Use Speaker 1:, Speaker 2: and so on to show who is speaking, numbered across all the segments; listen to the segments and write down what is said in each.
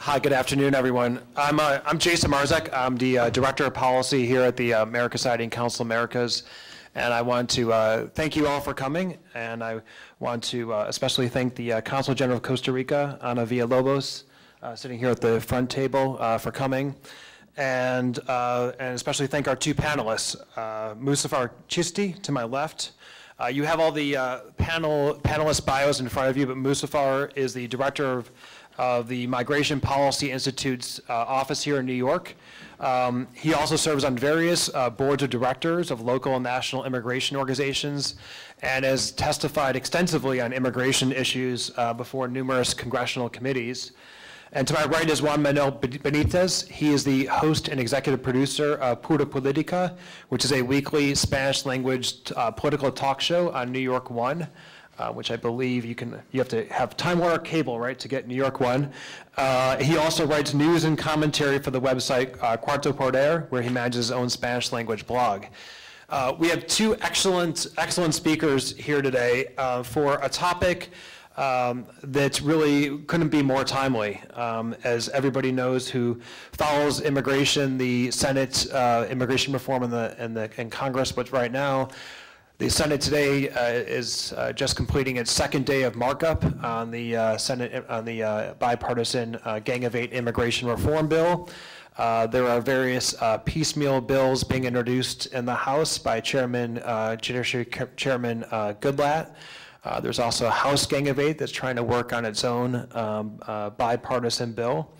Speaker 1: Hi, good afternoon, everyone. I'm Jason Marzec. I'm the Director of Policy here at the American Society and Council Americas. And I want to thank you all for coming. And I want to especially thank the Consul General of Costa Rica, Ana Villalobos, sitting here at the front table for coming. And especially thank our two panelists, Musafar Chisti to my left. You have all the panelist bios in front of you, but Musafar is the Director of the Migration Policy Institute's office here in New York. He also serves on various boards of directors of local and national immigration organizations and has testified extensively on immigration issues before numerous congressional committees. And to my right is Juan Manuel Benitez. He is the host and executive producer of Pura Politica, which is a weekly Spanish language political talk show on New York One. Which I believe you have to have Time Warner Cable, right, to get New York One. He also writes news and commentary for the website Cuarto Poder, where he manages his own Spanish language blog. We have two excellent speakers here today for a topic that really couldn't be more timely. As everybody knows who follows immigration, the Senate immigration reform in Congress, but right now, the Senate today is just completing its second day of markup on the Senate on the bipartisan Gang of Eight immigration reform bill. There are various piecemeal bills being introduced in the House by Judiciary Chairman Goodlatte. There's also a House Gang of Eight that's trying to work on its own bipartisan bill.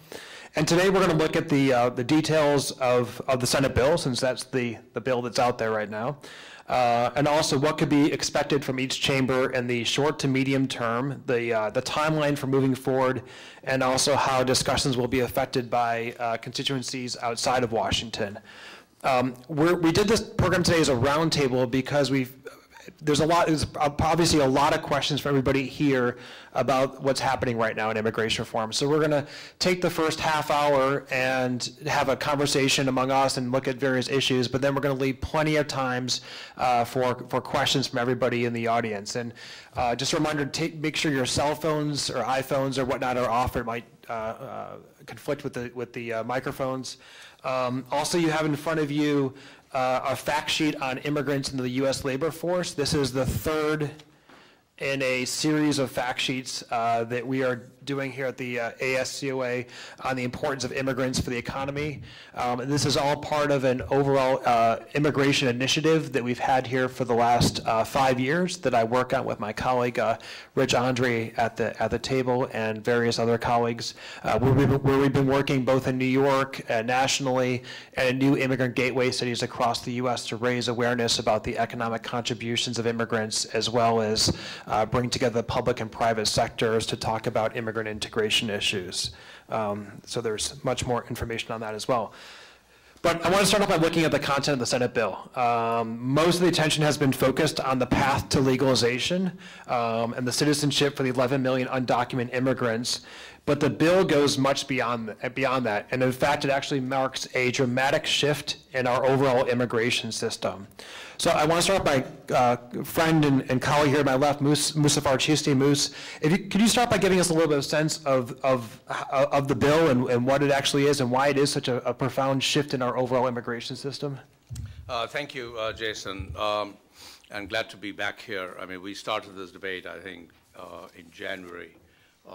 Speaker 1: And today we're going to look at the details of the Senate bill, since that's the bill that's out there right now. And also what could be expected from each chamber in the short to medium term, the timeline for moving forward, and also how discussions will be affected by constituencies outside of Washington. We did this program today as a roundtable because there's obviously a lot of questions for everybody here about what's happening right now in immigration reform. So we're going to take the first half hour and have a conversation among us and look at various issues, but then we're going to leave plenty of times for questions from everybody in the audience. And just a reminder, make sure your cell phones or iPhones or whatnot are off. It might conflict with the microphones. Also, you have in front of you a fact sheet on immigrants into the U.S. labor force. This is the third in a series of fact sheets that we are doing here at the ASCOA on the importance of immigrants for the economy. And this is all part of an overall immigration initiative that we've had here for the last 5 years that I work on with my colleague Rich Andre at the table and various other colleagues, where we've been working both in New York nationally and in new immigrant gateway cities across the U.S. to raise awareness about the economic contributions of immigrants, as well as bring together the public and private sectors to talk about immigrant integration issues. So there's much more information on that as well. But I want to start off by looking at the content of the Senate bill. Most of the attention has been focused on the path to legalization and the citizenship for the 11 million undocumented immigrants. But the bill goes much beyond that. And in fact, it actually marks a dramatic shift in our overall immigration system. So I want to start by friend and colleague here to my left, Musafar Chisti. Could you start by giving us a little bit of sense of the bill and what it actually is and why it is such a profound shift in our overall immigration system?
Speaker 2: Thank you, Jason. I'm glad to be back here. I mean, we started this debate, I think, in January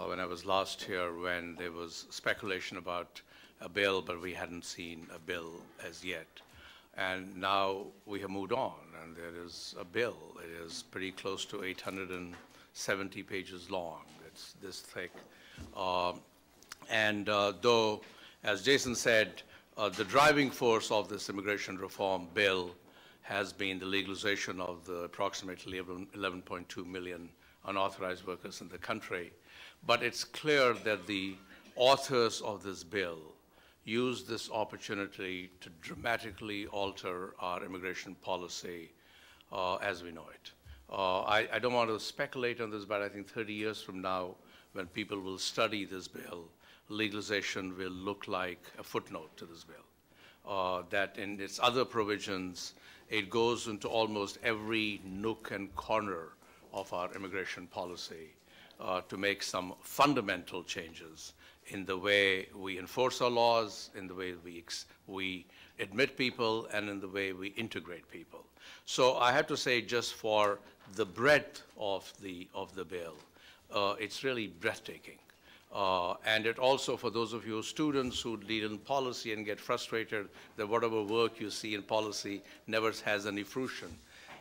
Speaker 2: when I was last here, when there was speculation about a bill, but we hadn't seen a bill as yet. And now we have moved on, and there is a bill. It is pretty close to 870 pages long. It's this thick. Though, as Jason said, the driving force of this immigration reform bill has been the legalization of the approximately 11.2 million unauthorized workers in the country. But it's clear that the authors of this bill use this opportunity to dramatically alter our immigration policy as we know it. I don't want to speculate on this, but I think 30 years from now, when people will study this bill, legalization will look like a footnote to this bill. That in its other provisions, it goes into almost every nook and corner of our immigration policy to make some fundamental changes in the way we enforce our laws, in the way we admit people, and in the way we integrate people. So I have to say, just for the breadth of the bill, it's really breathtaking. And it also, for those of you students who lead in policy and get frustrated that whatever work you see in policy never has any fruition,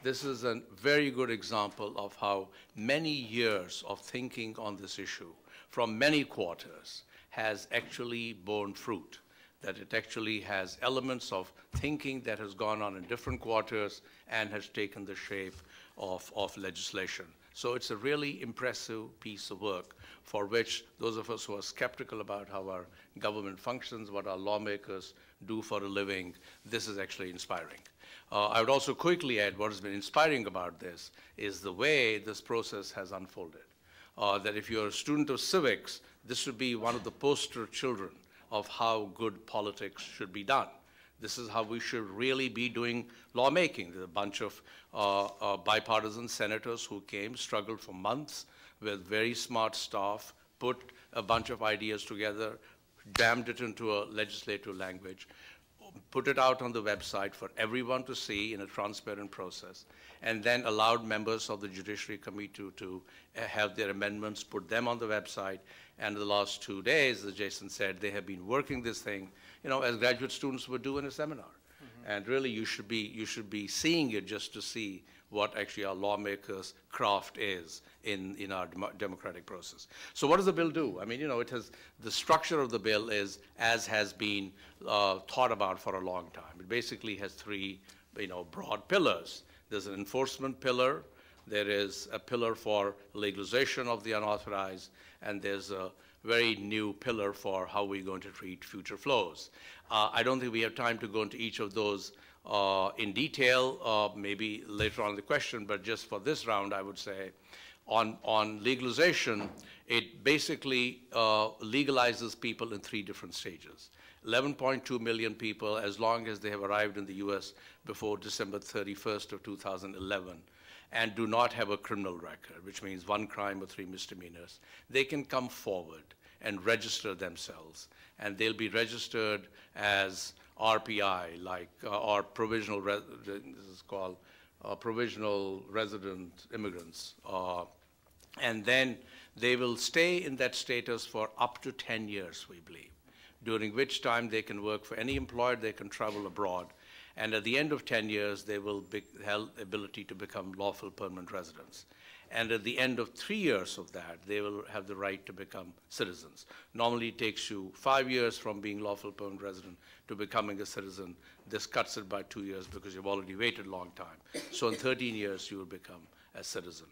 Speaker 2: this is a very good example of how many years of thinking on this issue from many quarters has actually borne fruit, that it actually has elements of thinking that has gone on in different quarters and has taken the shape of legislation. So it's a really impressive piece of work for which those of us who are skeptical about how our government functions, what our lawmakers do for a living, this is actually inspiring. I would also quickly add what has been inspiring about this is the way this process has unfolded. That if you're a student of civics, this would be one of the poster children of how good politics should be done. This is how we should really be doing lawmaking. There's a bunch of bipartisan senators who came, struggled for months with very smart staff, put a bunch of ideas together, jammed it into a legislative language, put it out on the website for everyone to see in a transparent process, and then allowed members of the Judiciary Committee to have their amendments, put them on the website. And in the last 2 days, as Jason said, they have been working this thing, as graduate students would do in a seminar. Mm-hmm. And really, you should be seeing it just to see what actually our lawmakers' craft is in our democratic process. So what does the bill do? I mean, it has, the structure of the bill is, as has been thought about for a long time. It basically has three, broad pillars. There's an enforcement pillar, there is a pillar for legalization of the unauthorized, and there's a very new pillar for how we're going to treat future flows. I don't think we have time to go into each of those in detail, maybe later on in the question, but just for this round, I would say, on legalization, it basically legalizes people in 3 different stages. 11.2 million people, as long as they have arrived in the US before December 31st of 2011, and do not have a criminal record, which means 1 crime or 3 misdemeanors, they can come forward and register themselves. And they'll be registered as RPI, or provisional, this is called provisional resident immigrants. And then they will stay in that status for up to 10 years, we believe, during which time they can work for any employer, they can travel abroad. And at the end of 10 years, they will have the ability to become lawful permanent residents. And at the end of 3 years of that, they will have the right to become citizens. Normally, it takes you 5 years from being lawful permanent resident to becoming a citizen. This cuts it by 2 years because you've already waited a long time. So in 13 years, you will become a citizen.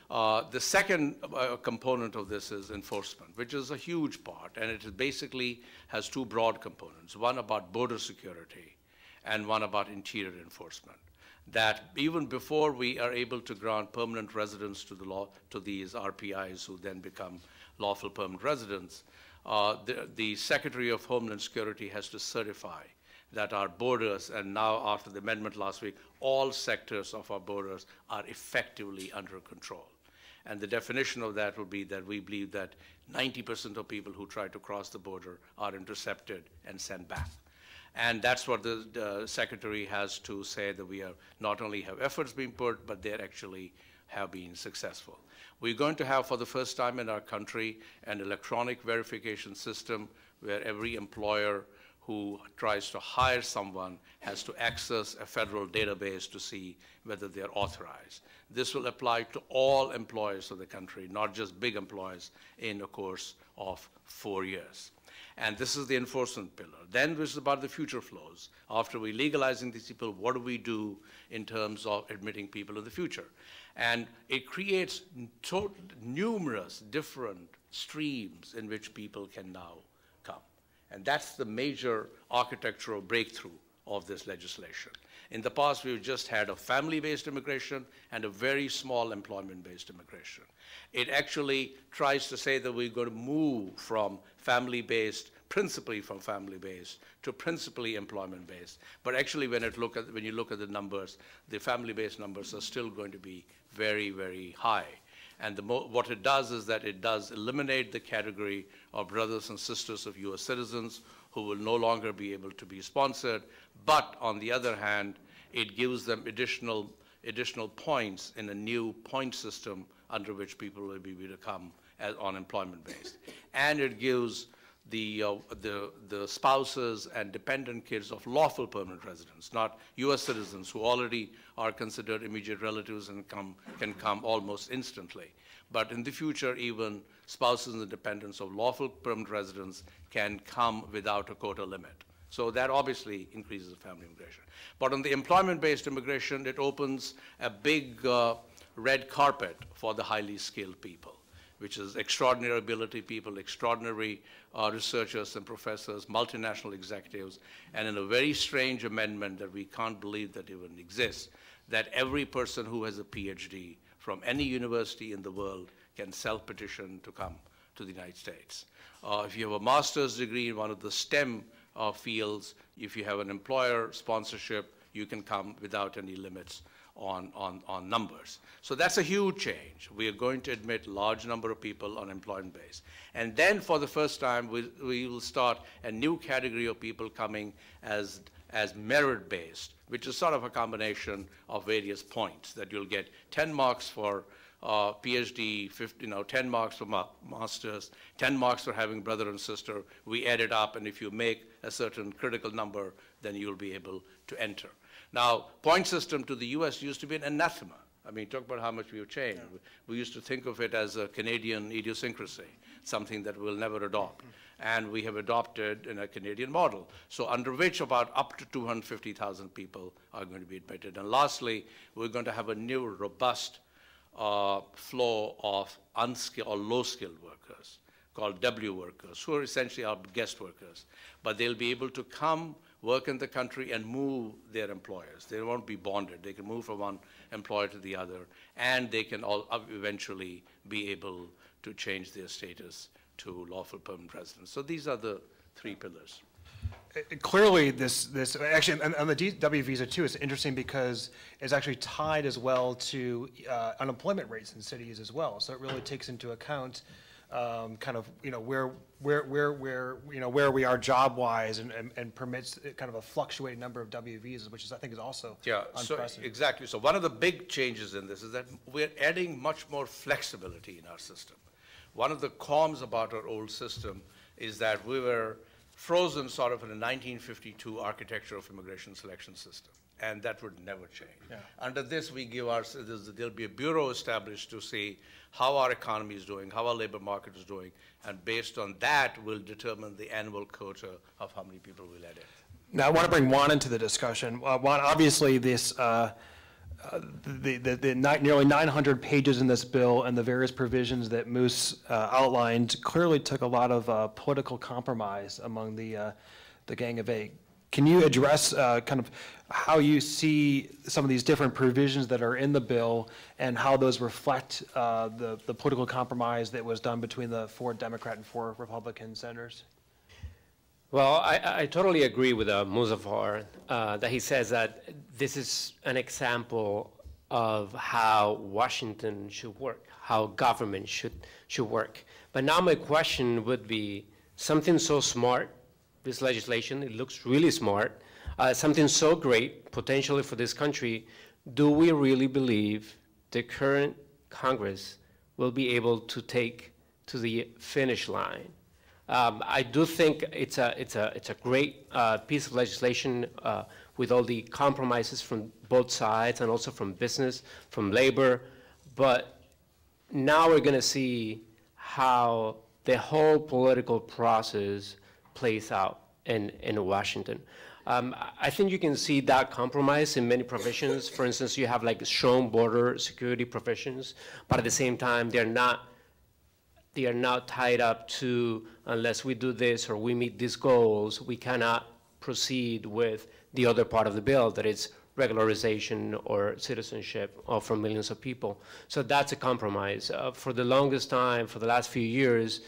Speaker 2: The second component of this is enforcement, which is a huge part, and it basically has 2 broad components, one about border security and one about interior enforcement. That even before we are able to grant permanent residence to these RPIs who then become lawful permanent residents, the Secretary of Homeland Security has to certify that our borders, and now after the amendment last week, all sectors of our borders are effectively under control. And the definition of that would be that we believe that 90% of people who try to cross the border are intercepted and sent back. And that's what the Secretary has to say, that we are not only have efforts being put, but they actually have been successful. We're going to have, for the first time in our country, an electronic verification system where every employer who tries to hire someone has to access a federal database to see whether they're authorized. This will apply to all employers of the country, not just big employers, in a course of 4 years. And this is the enforcement pillar. Then this is about the future flows. After we legalizing these people, what do we do in terms of admitting people in the future? And it creates numerous different streams in which people can now come. And that's the major architectural breakthrough of this legislation. In the past, we've just had a family-based immigration and a very small employment-based immigration. It actually tries to say that we're going to move from family-based, principally from family-based, to principally employment-based. But actually, when you look at the numbers, the family-based numbers are still going to be very, very high. And what it does is that it does eliminate the category of brothers and sisters of US citizens who will no longer be able to be sponsored. But on the other hand, it gives them additional points in a new point system under which people will be able to come as on employment-based. And it gives the spouses and dependent kids of lawful permanent residents, not US citizens who already are considered immediate relatives and can come almost instantly. But in the future, even spouses and dependents of lawful permanent residents can come without a quota limit. So that obviously increases family immigration. But on the employment-based immigration, it opens a big red carpet for the highly skilled people, which is extraordinary ability people, extraordinary researchers and professors, multinational executives, and in a very strange amendment that we can't believe that even exists, that every person who has a PhD from any university in the world can self-petition to come to the United States. If you have a master's degree in one of the STEM fields, if you have an employer sponsorship, you can come without any limits on numbers. So that's a huge change. We are going to admit a large number of people on employment base. And then for the first time, we will start a new category of people coming as merit-based, which is sort of a combination of various points, that you'll get 10 marks for PhD, 10 marks for master's, 10 marks for having brother and sister. We add it up, and if you make a certain critical number, then you'll be able to enter. Now, point system to the US used to be an anathema. I mean, talk about how much we've changed. Yeah. We used to think of it as a Canadian idiosyncrasy, something that we'll never adopt. And we have adopted in a Canadian model, so under which about up to 250,000 people are going to be admitted. And lastly, we're going to have a new robust flow of unskilled or low-skilled workers called W workers, who are essentially our guest workers. But they'll be able to come, work in the country, and move their employers. They won't be bonded. They can move from one employer to the other, and they can all eventually be able to change their status to lawful permanent residents. So these are the three pillars.
Speaker 1: Clearly, this actually, on the W visa too, it's interesting because it's actually tied as well to unemployment rates in cities as well. So it really takes into account kind of where we are job wise, and permits kind of a fluctuating number of W visas, which is I think is also unprecedented.
Speaker 2: So exactly. So one of the big changes in this is that we're adding much more flexibility in our system. One of the qualms about our old system is that we were frozen sort of in a 1952 architecture of immigration selection system, and that would never change. Yeah. Under this, we give there'll be a bureau established to see how our economy is doing, how our labor market is doing, and based on that, we'll determine the annual quota of how many people we'll let in.
Speaker 1: Now, I want to bring Juan into the discussion. Juan, obviously, this nearly 900 pages in this bill and the various provisions that Moose outlined clearly took a lot of political compromise among the Gang of Eight. Can you address kind of how you see some of these different provisions that are in the bill and how those reflect the political compromise that was done between the 4 Democrat and 4 Republican senators?
Speaker 3: Well, I totally agree with Muzaffar that he says that this is an example of how Washington should work, how government should work. But now my question would be, something so smart, this legislation, it looks really smart, something so great potentially for this country, do we really believe the current Congress will be able to take to the finish line? I do think it's a great piece of legislation with all the compromises from both sides and also from business, from labor. But now we're going to see how the whole political process plays out in Washington. I think you can see that compromise in many provisions. For instance, you have like strong border security provisions, but at the same time, they are not tied up to, unless we do this or we meet these goals, we cannot proceed with the other part of the bill, that is regularization or citizenship for millions of people. So that's a compromise. For the longest time, for the last few years,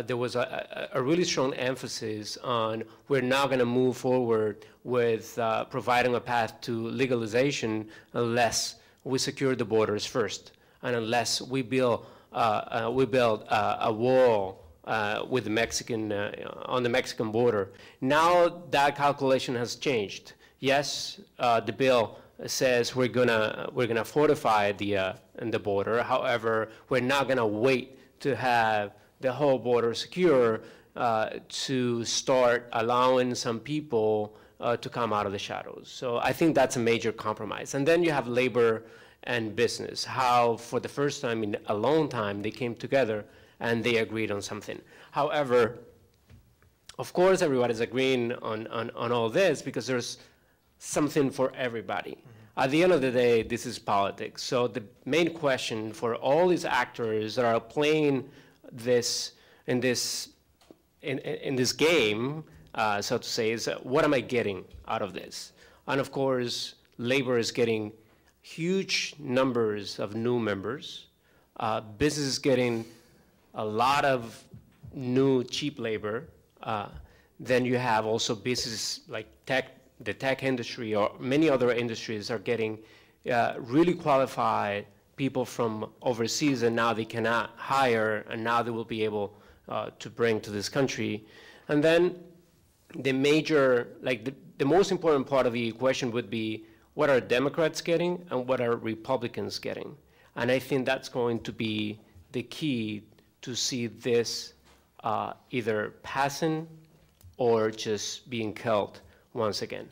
Speaker 3: there was a really strong emphasis on we're now going to move forward with providing a path to legalization unless we secure the borders first. and unless we build a wall with the Mexican on the Mexican border. Now that calculation has changed. Yes, the bill says we're gonna fortify the border. However, we're not gonna wait to have the whole border secure to start allowing some people to come out of the shadows. So I think that's a major compromise. And then you have labor and business, how for the first time in a long time they came together and they agreed on something. However, of course everybody's agreeing on all this because there's something for everybody. At the end of the day, this is politics. So the main question for all these actors that are playing this in this game, so to say, is what am I getting out of this? And of course, labor is getting huge numbers of new members. Business is getting a lot of new cheap labor. Then you have also business like the tech industry or many other industries are getting really qualified people from overseas, and now they cannot hire, and now they will be able to bring to this country. And then the major, like the most important part of the equation would be what are Democrats getting and what are Republicans getting. And I think that's going to be the key to see this either passing or just being killed once again.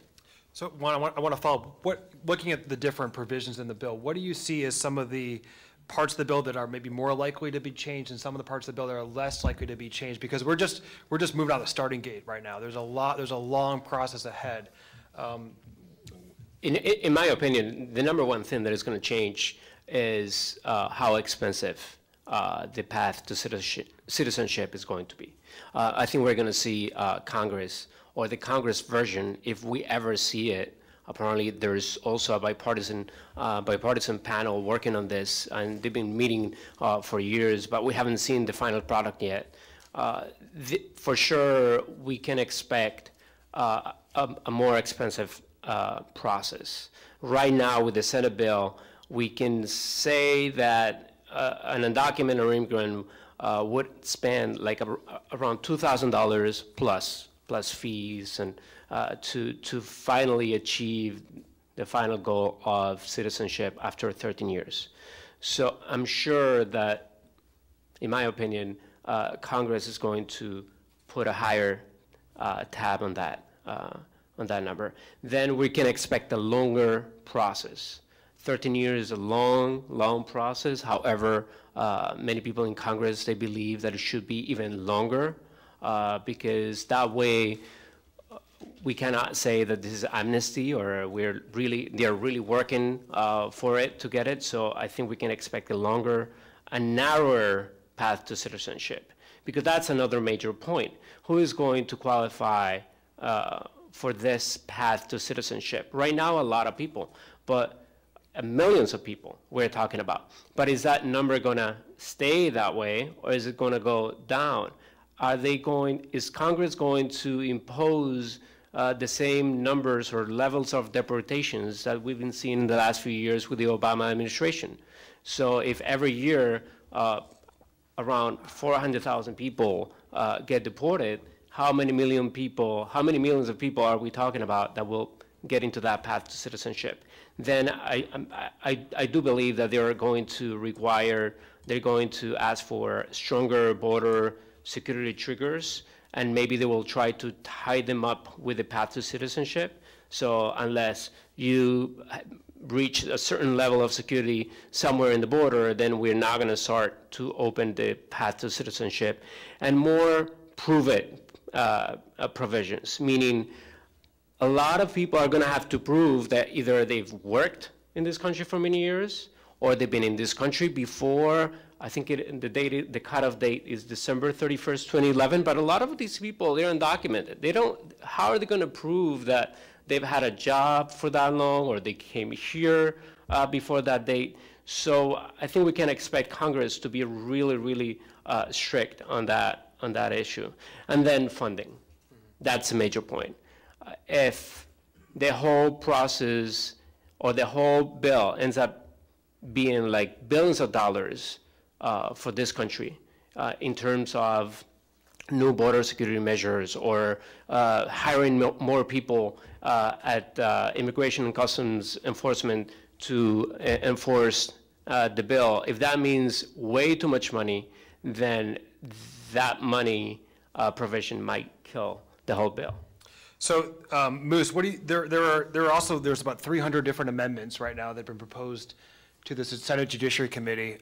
Speaker 1: So I want to follow up. Looking at the different provisions in the bill, what do you see as some of the parts of the bill that are maybe more likely to be changed and some of the parts of the bill that are less likely to be changed? Because we're just moving out of the starting gate right now. There's a long process ahead.
Speaker 3: In my opinion, the number one thing that is going to change is how expensive the path to citizenship is going to be. I think we're going to see Congress, or the Congress version, if we ever see it. Apparently, there's also a bipartisan panel working on this, and they've been meeting for years, but we haven't seen the final product yet. For sure, we can expect a more expensive process. Right now, with the Senate bill, we can say that an undocumented immigrant would spend like around $2,000 plus fees and to finally achieve the final goal of citizenship after 13 years. So I'm sure that, in my opinion, Congress is going to put a higher tab on that number. Then we can expect a longer process. 13 years is a long process. However, many people in Congress, they believe that it should be even longer because that way we cannot say that this is amnesty or they're really working for it to get it. So I think we can expect a longer, a narrower path to citizenship, because that's another major point. Who is going to qualify for this path to citizenship? Right now, a lot of people, but millions of people we're talking about. But is that number going to stay that way, or is it going to go down? Is Congress going to impose the same numbers or levels of deportations that we've been seeing in the last few years with the Obama administration? So if every year around 400,000 people get deported, how many millions of people are we talking about that will get into that path to citizenship? Then I do believe that they're going to ask for stronger border security triggers, and maybe they will try to tie them up with the path to citizenship. So unless you reach a certain level of security somewhere in the border, then we're not going to start to open the path to citizenship. And more prove-it provisions, meaning a lot of people are going to have to prove that either they've worked in this country for many years, or they've been in this country before. I think the cutoff date is December 31st, 2011. But a lot of these people, they're undocumented. How are they going to prove that they've had a job for that long, or they came here before that date? So I think we can expect Congress to be really strict on that issue. And then funding. That's a major point. If the whole process or the whole bill ends up being like billions of dollars for this country in terms of new border security measures or hiring more people at Immigration and Customs Enforcement to enforce the bill. If that means way too much money, then that money provision might kill the whole bill.
Speaker 1: So, Moose, what do you, there's about 300 different amendments right now that have been proposed to the Senate Judiciary Committee,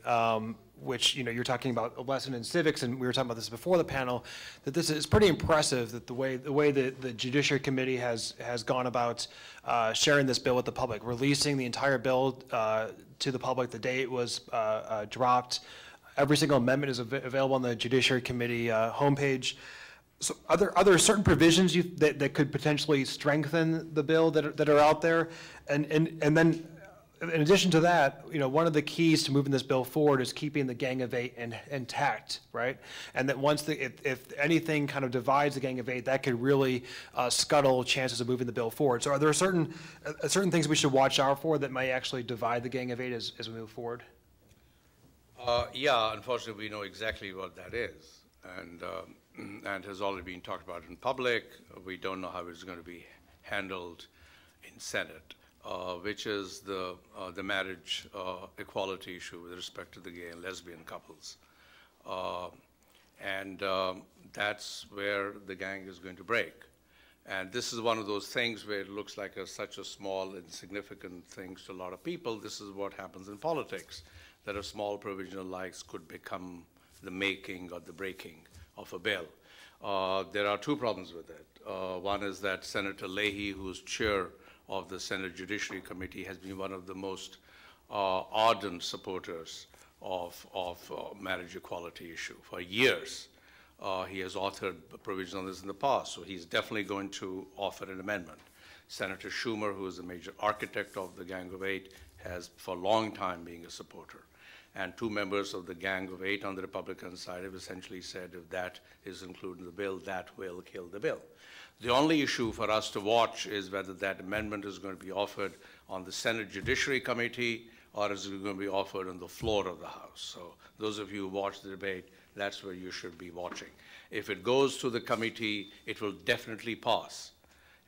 Speaker 1: which, you know, you're talking about a lesson in civics, and we were talking about this before the panel, that this is pretty impressive that the way that the Judiciary Committee has gone about sharing this bill with the public, releasing the entire bill to the public the day it was dropped. Every single amendment is available on the Judiciary Committee homepage. So are there certain provisions that could potentially strengthen the bill that are out there? And then in addition to that, you know, one of the keys to moving this bill forward is keeping the Gang of Eight intact, right? And that once if anything kind of divides the Gang of Eight, that could really scuttle chances of moving the bill forward. So are there certain things we should watch out for that may actually divide the Gang of Eight as we move forward?
Speaker 2: Yeah, unfortunately, we know exactly what that is, and has already been talked about in public. We don't know how it's going to be handled in Senate. Which is the marriage equality issue with respect to the gay and lesbian couples. That's where the gang is going to break. And this is one of those things where it looks like such a small, insignificant thing to a lot of people. This is what happens in politics, that a small provisional likes could become the making or the breaking of a bill. There are two problems with it. One is that Senator Leahy, who's chair of the Senate Judiciary Committee, has been one of the most ardent supporters of marriage equality issue for years. He has authored provisions on this in the past, so he's definitely going to offer an amendment. Senator Schumer, who is a major architect of the Gang of Eight, has for a long time been a supporter. And two members of the Gang of Eight on the Republican side have essentially said if that is included in the bill, that will kill the bill. The only issue for us to watch is whether that amendment is going to be offered on the Senate Judiciary Committee or is it going to be offered on the floor of the House. So those of you who watch the debate, that's where you should be watching. If it goes to the committee, it will definitely pass.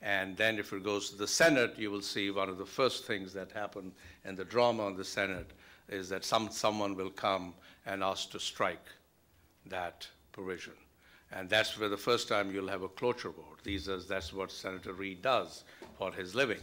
Speaker 2: And then if it goes to the Senate, you will see one of the first things that happen in the drama on the Senate is that someone will come and ask to strike that provision. And that's where the first time you'll have a cloture vote. That's what Senator Reid does for his living.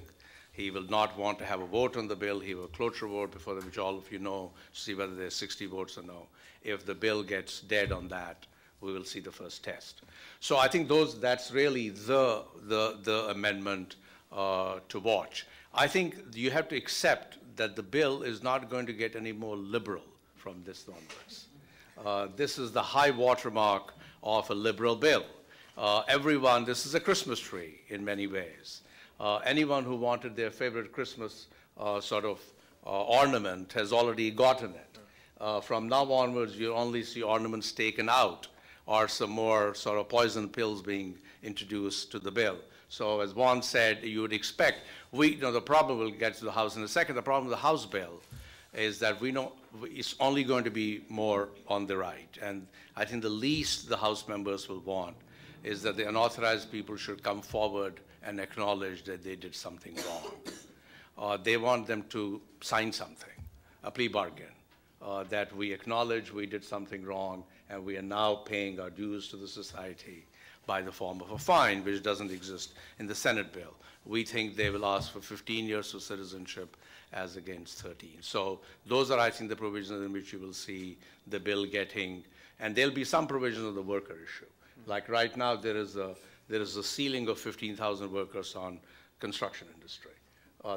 Speaker 2: He will not want to have a vote on the bill. He will cloture vote before them, which all of you know, to see whether there's 60 votes or no. If the bill gets dead on that, we will see the first test. So I think that's really the amendment to watch. I think you have to accept that the bill is not going to get any more liberal from this onwards. This is the high watermark of a liberal bill. This is a Christmas tree in many ways. Anyone who wanted their favorite Christmas ornament has already gotten it. From now onwards, you only see ornaments taken out or some more sort of poison pills being introduced to the bill. So as Juan said, you would expect, the problem will get to the House in a second. The problem with the House bill is that we know it's only going to be more on the right. And I think the least the House members will want is that the unauthorized people should come forward and acknowledge that they did something wrong. They want them to sign something, a plea bargain, that we acknowledge we did something wrong and we are now paying our dues to the society by the form of a fine, which doesn't exist in the Senate bill. We think they will ask for 15 years of citizenship as against 13. So those are, I think, the provisions in which you will see the bill getting, and there'll be some provisions of the worker issue. Like right now, there is a ceiling of 15,000 workers on construction industry.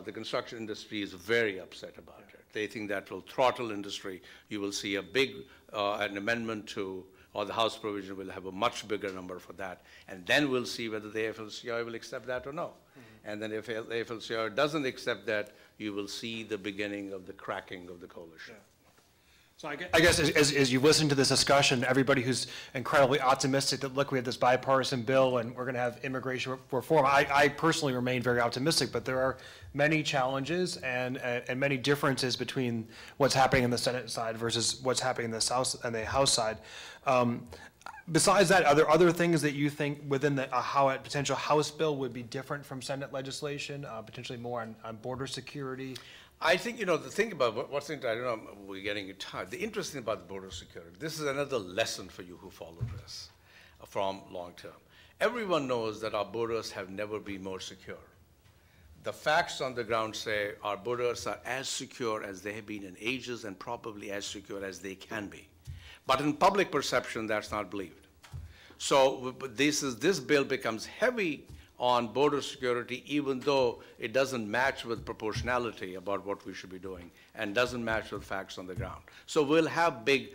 Speaker 2: The construction industry is very upset about it. They think that will throttle industry. You will see a big, an amendment to, or the House provision will have a much bigger number for that. And then we'll see whether the AFL-CIO will accept that or no. Mm-hmm. And then if the AFL-CIO doesn't accept that, you will see the beginning of the cracking of the coalition. Yeah.
Speaker 1: So I guess as you listen to this discussion, everybody who's incredibly optimistic that, look, we have this bipartisan bill and we're going to have immigration reform, I personally remain very optimistic, but there are many challenges and many differences between what's happening in the Senate side versus what's happening in the House side. Besides that, are there other things that you think within how a potential House bill would be different from Senate legislation, potentially more on border security?
Speaker 2: I think, the thing about what's interesting, I don't know, we're getting tired. The interesting about the border security, this is another lesson for you who follow this from long term. Everyone knows that our borders have never been more secure. The facts on the ground say our borders are as secure as they have been in ages and probably as secure as they can be. But in public perception, that's not believed. So this bill becomes heavy on border security, even though it doesn't match with proportionality about what we should be doing and doesn't match with facts on the ground. So we'll have big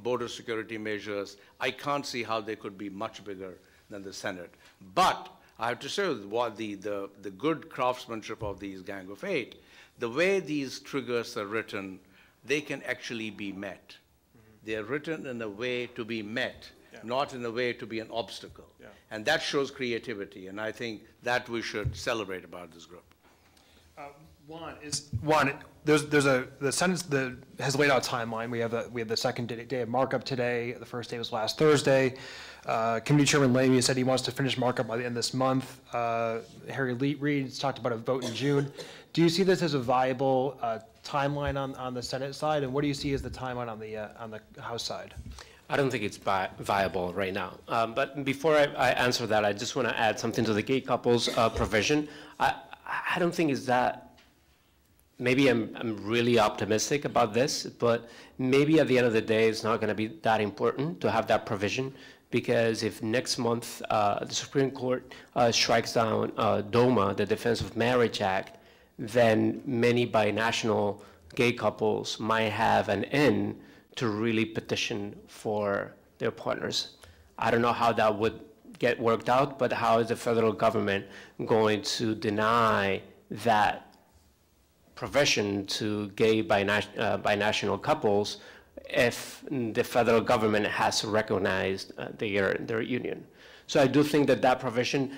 Speaker 2: border security measures. I can't see how they could be much bigger than the Senate. But I have to say what the good craftsmanship of these Gang of Eight, the way these triggers are written, they can actually be met. Mm-hmm. They are written in a way to be met, not in a way to be an obstacle. Yeah. And that shows creativity, and I think that we should celebrate about this group.
Speaker 1: The Senate has laid out a timeline. We have the second day of markup today. The first day was last Thursday. Committee Chairman Lamy said he wants to finish markup by the end of this month. Harry Reid's talked about a vote in June. Do you see this as a viable timeline on the Senate side, and what do you see as the timeline on the House side?
Speaker 3: I don't think it's viable right now. But before I answer that, I just want to add something to the gay couples provision. I don't think it's that. Maybe I'm really optimistic about this, but maybe at the end of the day, it's not going to be that important to have that provision, because if next month the Supreme Court strikes down DOMA, the Defense of Marriage Act, then many binational gay couples might have an end to really petition for their partners. I don't know how that would get worked out, but how is the federal government going to deny that provision to gay binational couples if the federal government has recognized their union? So I do think that provision,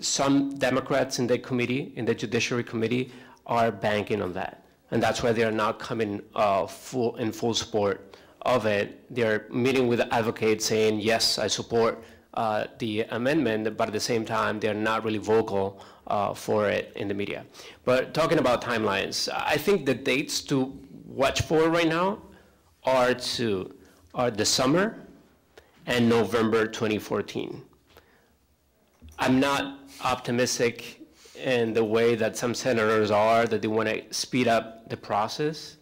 Speaker 3: some Democrats in the committee, in the Judiciary Committee, are banking on that. And that's why they are not coming in full support of it. They're meeting with advocates saying, yes, I support the amendment, but at the same time, they're not really vocal for it in the media. But talking about timelines, I think the dates to watch for right now are the summer and November 2014. I'm not optimistic in the way that some senators are, that they want to speed up the process,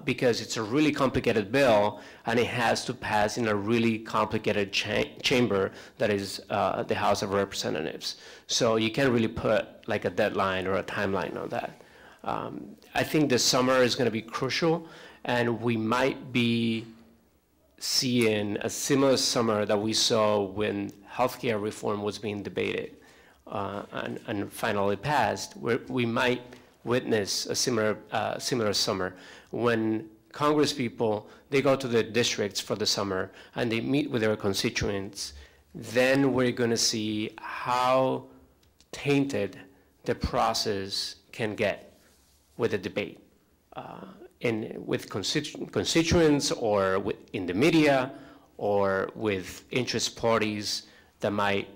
Speaker 3: because it's a really complicated bill and it has to pass in a really complicated chamber that is the House of Representatives. So you can't really put like a deadline or a timeline on that. I think the summer is going to be crucial, and we might be seeing a similar summer that we saw when healthcare reform was being debated and finally passed, where we might witness a similar summer when Congress people, they go to the districts for the summer and they meet with their constituents. Then we're going to see how tainted the process can get with the debate with constituents or in the media or with interest parties that might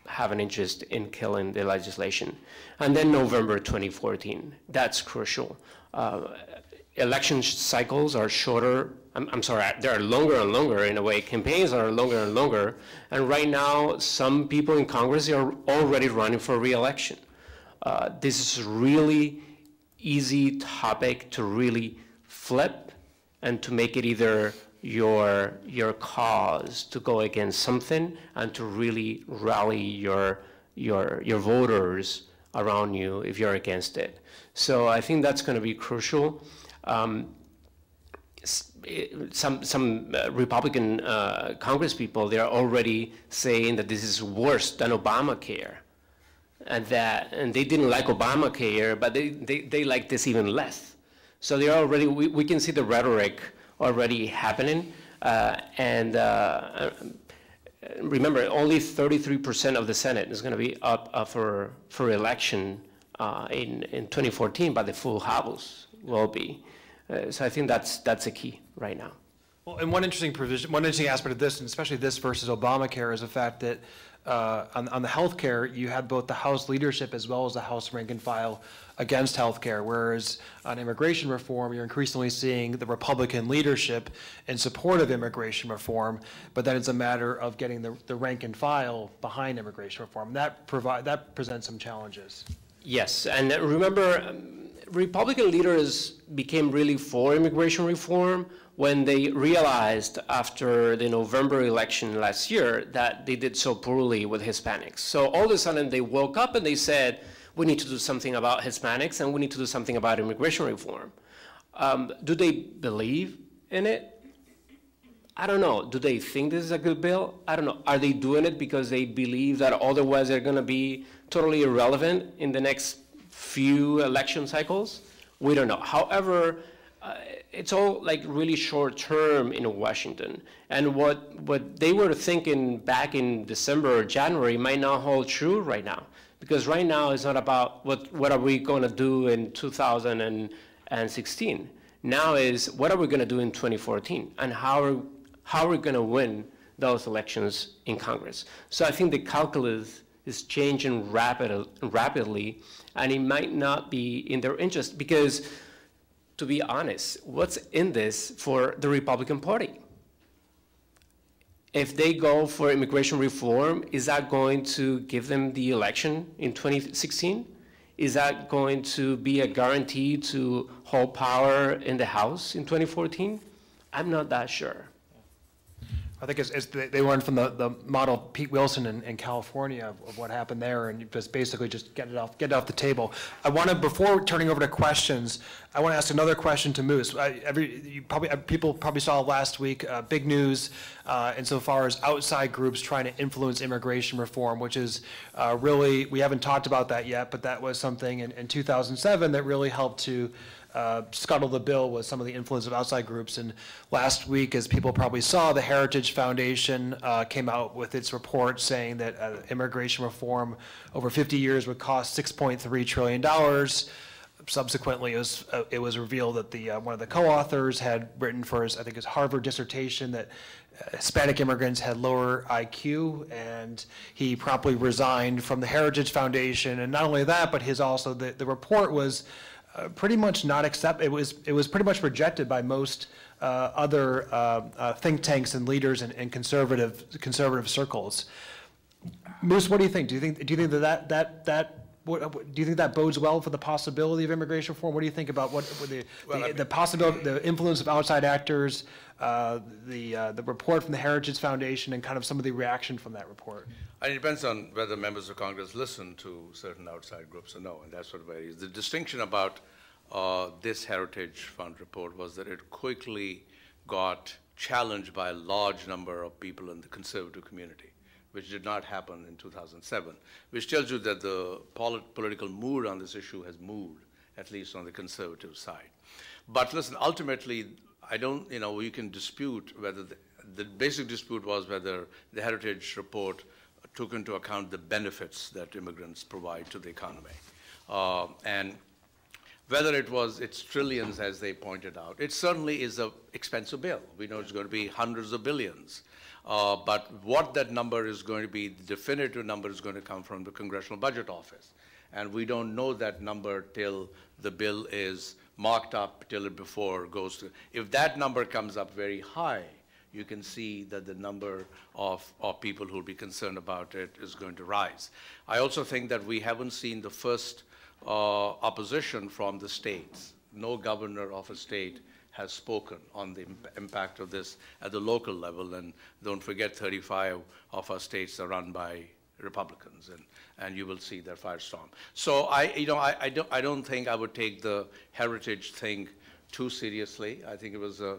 Speaker 3: have an interest in killing the legislation. And then November 2014, that's crucial. Election cycles are shorter. I'm sorry, they're longer and longer in a way. Campaigns are longer and longer. And right now, some people in Congress are already running for re-election. This is a really easy topic to really flip and to make it either your cause to go against something and to really rally your voters around you if you're against it. So I think that's going to be crucial. Some Republican Congress people, they're already saying that this is worse than Obamacare, and they didn't like Obamacare, but they like this even less. So they're already, we can see the rhetoric already happening. Remember, only 33% of the Senate is going to be up for election in 2014, but the full House will be. So I think that's a key right now.
Speaker 1: Well, and one interesting aspect of this, and especially this versus Obamacare, is the fact that on the health care, you had both the House leadership as well as the House rank and file against health care, whereas on immigration reform, you're increasingly seeing the Republican leadership in support of immigration reform, but then it's a matter of getting the rank and file behind immigration reform. That presents some challenges.
Speaker 3: Yes, and remember, Republican leaders became really for immigration reform when they realized after the November election last year that they did so poorly with Hispanics. So all of a sudden they woke up and they said, we need to do something about Hispanics and we need to do something about immigration reform. Do they believe in it? I don't know. Do they think this is a good bill? I don't know. Are they doing it because they believe that otherwise they're going to be totally irrelevant in the next few election cycles? We don't know. However, it's all like really short term in Washington. And what they were thinking back in December or January might not hold true right now. Because right now it's not about what are we going to do in 2016. Now is what are we going to do in 2014? And how are we going to win those elections in Congress? So I think the calculus is changing rapidly, and it might not be in their interest because, to be honest, what's in this for the Republican Party? If they go for immigration reform, is that going to give them the election in 2016? Is that going to be a guarantee to hold power in the House in 2014? I'm not that sure.
Speaker 1: I think they learned from the model Pete Wilson in California of what happened there, and just basically just get it off the table. I want to, before turning over to questions, I want to ask another question to Moose. People probably saw last week big news insofar as outside groups trying to influence immigration reform, which is really, we haven't talked about that yet, but that was something in 2007 that really helped to scuttle the bill with some of the influence of outside groups. And last week, as people probably saw, the Heritage Foundation came out with its report saying that immigration reform over 50 years would cost $6.3 trillion. Subsequently, it was revealed that one of the co-authors had written for his, I think his Harvard dissertation, that Hispanic immigrants had lower IQ, and he promptly resigned from the Heritage Foundation. And not only that, but the report was pretty much not accepted. It was pretty much rejected by most other think tanks and leaders in conservative circles. Moose, what do you think? Do you think that bodes well for the possibility of immigration reform? What do you think about the possibility, the influence of outside actors, the report from the Heritage Foundation, and kind of some of the reaction from that report?
Speaker 2: And it depends on whether members of Congress listen to certain outside groups or no, and that's what varies. The distinction about this Heritage Fund report was that it quickly got challenged by a large number of people in the conservative community, which did not happen in 2007, which tells you that the political mood on this issue has moved, at least on the conservative side. But listen, ultimately, we can dispute whether the basic dispute was whether the Heritage report took into account the benefits that immigrants provide to the economy. And whether it's trillions, as they pointed out, it certainly is an expensive bill. We know it's going to be hundreds of billions. But what that number is going to be, the definitive number is going to come from the Congressional Budget Office. And we don't know that number till the bill is marked up, till it before goes to. If that number comes up very high, you can see that the number of people who will be concerned about it is going to rise. I also think that we haven't seen the first opposition from the states. No governor of a state has spoken on the impact of this at the local level, and don't forget 35 of our states are run by Republicans, and you will see their firestorm. So I don't think I would take the heritage thing too seriously. I think it was a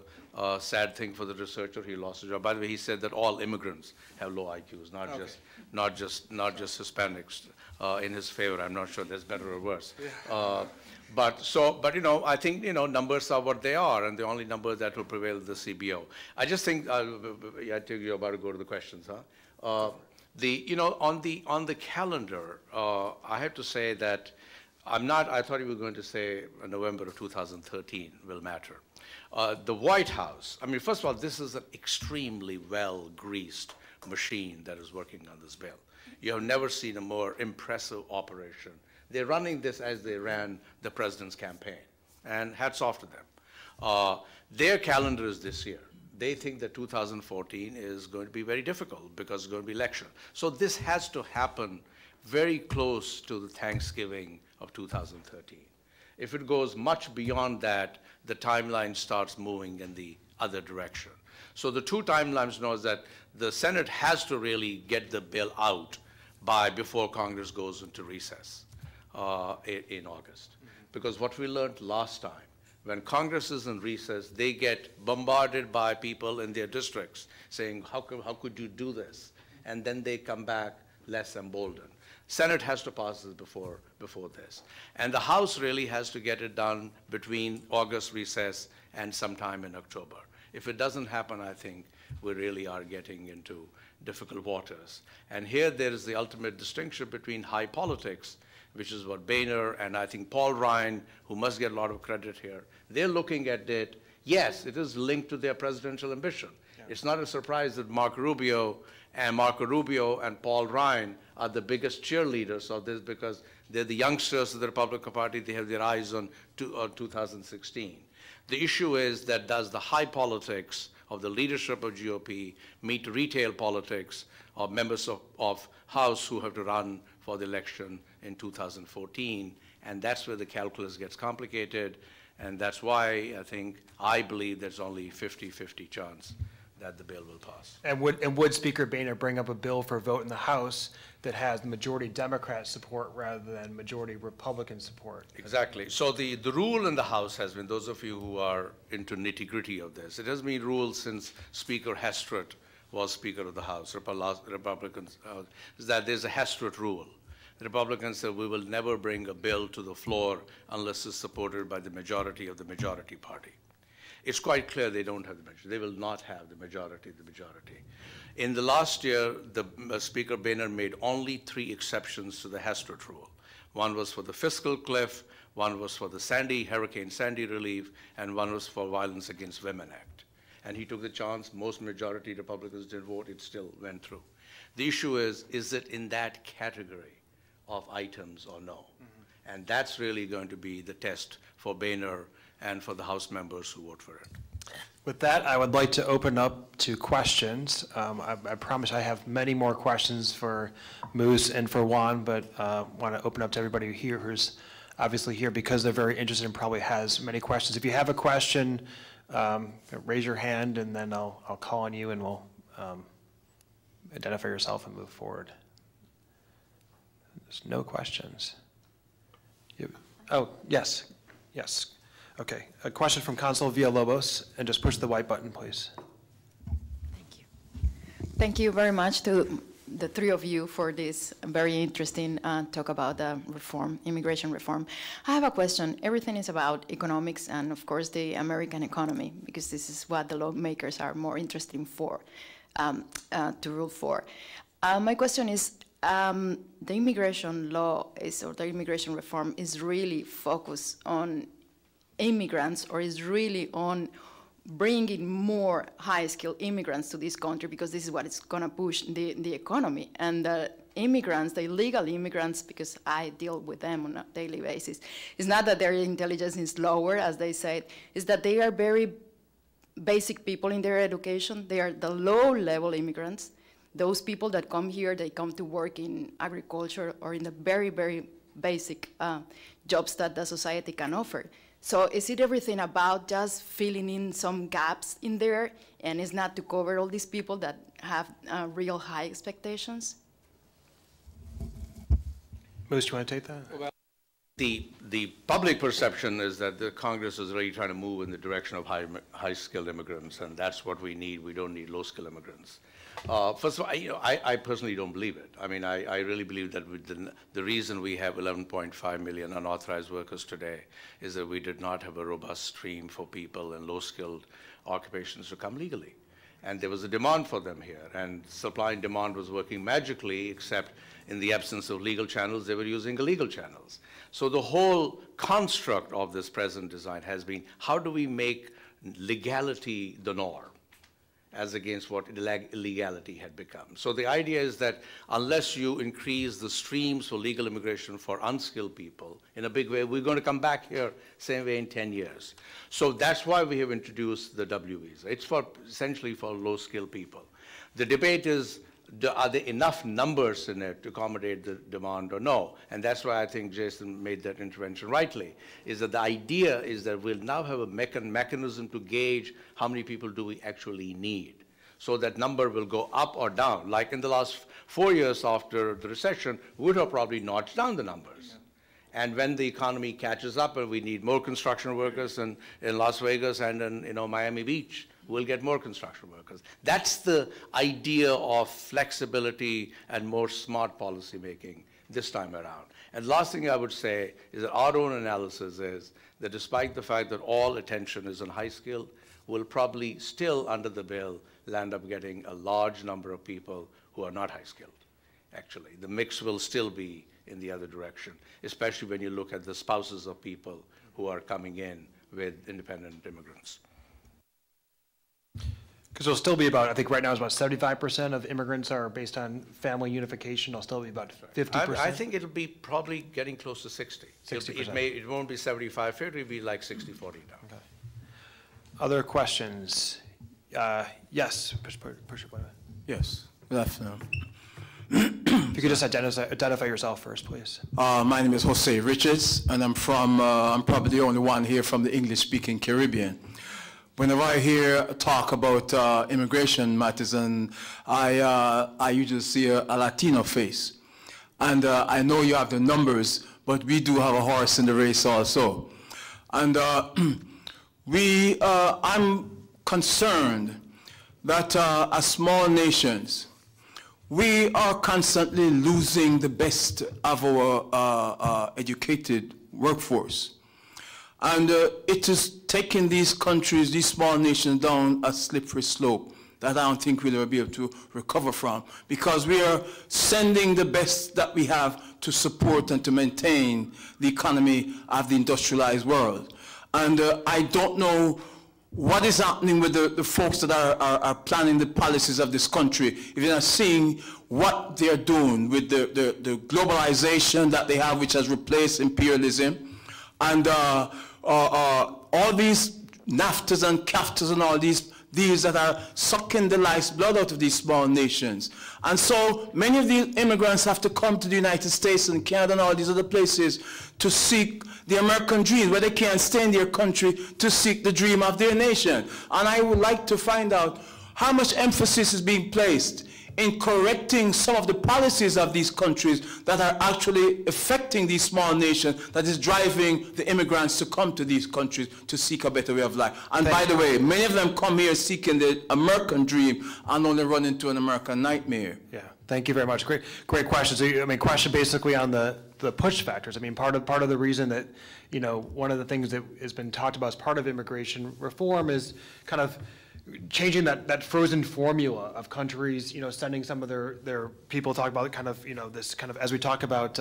Speaker 2: sad thing for the researcher. He lost his job. By the way, he said that all immigrants have low IQs, not just Hispanics. in his favor. I'm not sure there's better or worse. But you know, I think, you know, numbers are what they are, and the only number that will prevail is the CBO. I just think, I think you're about to go to the questions, huh? You know, on the calendar, I have to say that I thought you were going to say November of 2013 will matter. The White House, I mean, first of all, this is an extremely well-greased machine that is working on this bill. You have never seen a more impressive operation. They're running this as they ran the president's campaign, and hats off to them. Their calendar is this year. They think that 2014 is going to be very difficult because it's going to be election. So this has to happen very close to the Thanksgiving of 2013. If it goes much beyond that, the timeline starts moving in the other direction. So the two timelines know is that the Senate has to really get the bill out before Congress goes into recess in August. Because what we learned last time, when Congress is in recess, they get bombarded by people in their districts saying, how could you do this? And then they come back less emboldened. Senate has to pass this before this. And the House really has to get it done between August recess and sometime in October. If it doesn't happen, I think we really are getting into difficult waters. And here there is the ultimate distinction between high politics, which is what Boehner and I think Paul Ryan, who must get a lot of credit here, they're looking at it. Yes, it is linked to their presidential ambition. Yeah. It's not a surprise that Marco Rubio and Paul Ryan are the biggest cheerleaders of this because they're the youngsters of the Republican Party. They have their eyes on 2016. The issue is that does the high politics of the leadership of GOP meet retail politics of members of House who have to run for the election in 2014, and that's where the calculus gets complicated, and that's why I believe there's only 50-50 chance that the bill will pass.
Speaker 1: And would Speaker Boehner bring up a bill for a vote in the House that has majority Democrat support rather than majority Republican support?
Speaker 2: Exactly. So the rule in the House has been, those of you who are into nitty-gritty of this, it has been ruled since Speaker Hastert was Speaker of the House, Republicans, is that there's a Hastert rule. The Republicans said we will never bring a bill to the floor unless it's supported by the majority of the majority party. It's quite clear they don't have the majority. They will not have the majority of the majority. In the last year, Speaker Boehner made only 3 exceptions to the Hastert rule. One was for the fiscal cliff, one was for the Hurricane Sandy relief, and one was for Violence Against Women Act. And he took the chance. Most majority Republicans did vote. It still went through. The issue is it in that category of items or no? Mm-hmm. And that's really going to be the test for Boehner and for the House members who vote for it.
Speaker 1: With that, I would like to open up to questions. I promise I have many more questions for Moose and for Juan, but want to open up to everybody here who's obviously here because they're very interested and probably has many questions. If you have a question, raise your hand and then I'll call on you and we'll identify yourself and move forward. There's no questions. Oh, yes. Yes. Okay. A question from Consul Villalobos, and just push the white button, please.
Speaker 4: Thank you. Thank you very much to the 3 of you for this very interesting talk about immigration reform. I have a question. Everything is about economics and, of course, the American economy, because this is what the lawmakers are more interested in to rule for. My question is, the immigration law or the immigration reform is really focused on immigrants, or is really on bringing more high-skilled immigrants to this country, because this is what is going to push the economy. And the immigrants, the illegal immigrants, because I deal with them on a daily basis, it's not that their intelligence is lower, as they said, it's that they are very basic people in their education. They are the low-level immigrants. Those people that come here, they come to work in agriculture or in the very, very basic jobs that the society can offer. So is it everything about just filling in some gaps in there, and it's not to cover all these people that have real high expectations?
Speaker 1: Moose, do you want to take that?
Speaker 3: Well,
Speaker 2: the public perception is that the Congress is really trying to move in the direction of high-skilled immigrants, and that's what we need. We don't need low-skilled immigrants. First of all, I personally don't believe it. I mean, I really believe that with the reason we have 11.5 million unauthorized workers today is that we did not have a robust stream for people in low-skilled occupations to come legally. And there was a demand for them here, and supply and demand was working magically, except in the absence of legal channels, they were using illegal channels. So the whole construct of this present design has been, how do we make legality the norm, as against what illegality had become? So the idea is that unless you increase the streams for legal immigration for unskilled people in a big way, we're going to come back here same way in 10 years. So that's why we have introduced the W visa. It's essentially for low-skilled people. The debate is, are there enough numbers in it to accommodate the demand or no? And that's why I think Jason made that intervention rightly, is that the idea is that we'll now have a mechanism to gauge how many people do we actually need. So that number will go up or down. Like in the last 4 years after the recession, we would have probably notched down the numbers. Yeah. And when the economy catches up and we need more construction workers in Las Vegas and in Miami Beach, we'll get more construction workers. That's the idea of flexibility and more smart policy making this time around. And last thing I would say is that our own analysis is that despite the fact that all attention is on high skill, we'll probably still, under the bill, land up getting a large number of people who are not high skilled, actually. The mix will still be in the other direction, especially when you look at the spouses of people who are coming in with independent immigrants.
Speaker 1: Because it'll still be about, I think right now it's about 75% of immigrants are based on family unification. It'll still be about 50%.
Speaker 2: I think it'll be probably getting close to 60.
Speaker 1: 60%.
Speaker 2: It won't be 75, it'll be like 60-40 now.
Speaker 1: Okay. Other questions? Yes, push it button.
Speaker 5: Yes, good afternoon.
Speaker 1: If you could just identify yourself first, please.
Speaker 5: My name is Jose Richards, and I'm probably the only one here from the English-speaking Caribbean. Whenever I hear talk about immigration matters, and I usually see a Latino face. And I know you have the numbers, but we do have a horse in the race also. And I'm concerned that as small nations, we are constantly losing the best of our educated workforce. And it is taking these countries, these small nations, down a slippery slope that I don't think we'll ever be able to recover from, because we are sending the best that we have to support and to maintain the economy of the industrialized world. And I don't know what is happening with the folks that are planning the policies of this country, if you're not seeing what they're doing with the globalization that they have, which has replaced imperialism, and all these NAFTAs and CAFTAs and all these deals that are sucking the life's blood out of these small nations. And so many of these immigrants have to come to the United States and Canada and all these other places to seek the American dream, where they can't stay in their country to seek the dream of their nation. And I would like to find out how much emphasis is being placed in correcting some of the policies of these countries that are actually affecting these small nations, that is driving the immigrants to come to these countries to seek a better way of life. And by the way, many of them come here seeking the American dream and only run into an American nightmare.
Speaker 1: Yeah, thank you very much. Great question. So, I mean, question basically on the push factors. I mean, part of the reason that, one of the things that has been talked about as part of immigration reform is kind of changing that frozen formula of countries, sending some of their people, talk about kind of, this kind of, as we talk about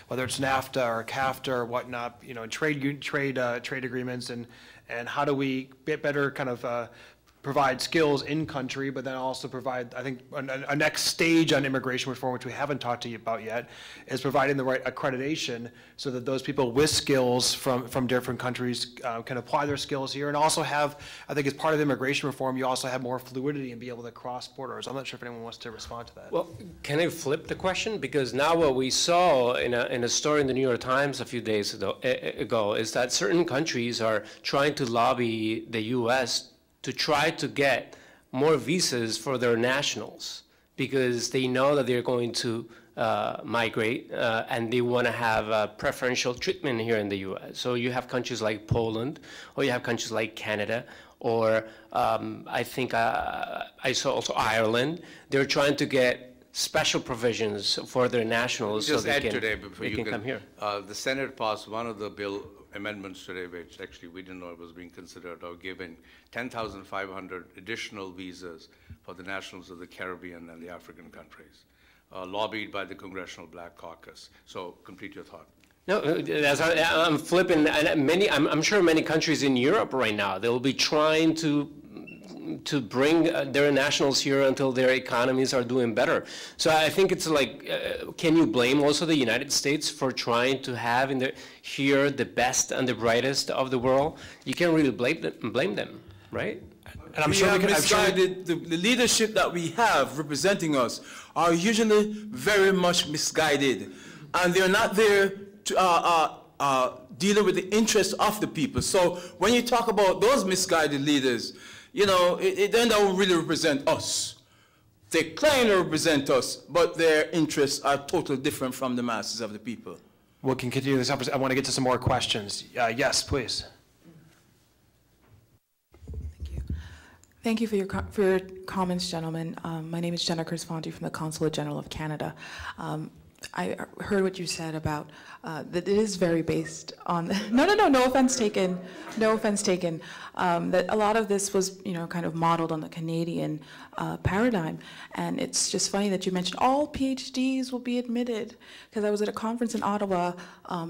Speaker 1: whether it's NAFTA or CAFTA or whatnot, trade agreements, and how do we better kind of provide skills in country, but then also provide, I think, a next stage on immigration reform, which we haven't talked to you about yet, is providing the right accreditation so that those people with skills from different countries can apply their skills here, and also have, I think as part of immigration reform, you also have more fluidity and be able to cross borders. I'm not sure if anyone wants to respond to that.
Speaker 3: Well, can I flip the question? Because now what we saw in a story in the New York Times a few days ago is that certain countries are trying to lobby the U.S. to try to get more visas for their nationals, because they know that they're going to migrate, and they want to have preferential treatment here in the U.S. So you have countries like Poland, or you have countries like Canada, or I think I saw also Ireland. They're trying to get special provisions for their nationals so they can come here.
Speaker 2: The Senate passed one of the bill amendments today, which actually we didn't know it was being considered, or giving 10,500 additional visas for the nationals of the Caribbean and the African countries, lobbied by the Congressional Black Caucus. So complete your thought.
Speaker 3: No, I'm flipping. I'm sure many countries in Europe right now, they will be trying to bring their nationals here until their economies are doing better. So I think it's like, can you blame also the United States for trying to have here the best and the brightest of the world? You can't really blame them, right?
Speaker 5: And I'm sure the leadership that we have representing us are usually very much misguided, and they're not there to dealing with the interests of the people. So when you talk about those misguided leaders, you know, they don't really represent us. They claim to represent us, but their interests are totally different from the masses of the people.
Speaker 1: We can continue this conversation. I want to get to some more questions. Yes, please.
Speaker 6: Thank you. Thank you for your comments, gentlemen. My name is Jenna Crisfonti from the Consulate General of Canada. I heard what you said about that it is very based on no offense taken, that a lot of this was, you know, kind of modeled on the Canadian paradigm. And it's just funny that you mentioned all PhDs will be admitted, because I was at a conference in Ottawa